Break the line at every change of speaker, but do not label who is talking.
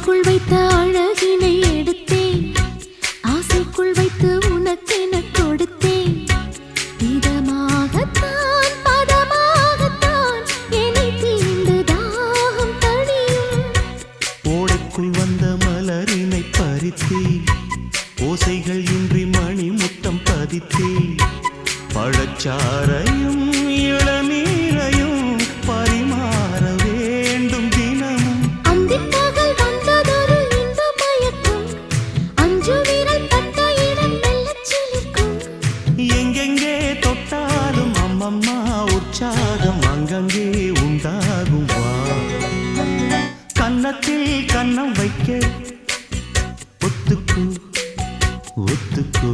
ஆடைக்குள் வைத்த அழகினை எடுத்தேன் ஆசைக்குள் வைத்து உனக்கென கொடுத்தேன் இதமாகத்தான் பதமாகத்தான் என்னை தீண்டு தாகம் தணியும்
ஓடைக்குள் வந்த மலரினை பறித்தேன் ஓசைகள் இன்றி மணி முத்தம் பதித்தேன் பழச்சாரையும் இளநீரையும் பரிமாற வேண்டும் தினமும்
அந்திப்பகல் வந்ததொரு இன்ப மயக்கம் அஞ்சு விரல் பட்ட இடம் மெல்லச் சிலிர்க்கும்
எங்கெங்கே தொட்டாலும் அம்மம்மா உற்சாகம் அங்கங்கே உண்டாகும் வா கன்னத்தில் கன்னம் வைக்க ஒத்துக்கு ஒத்துக்கு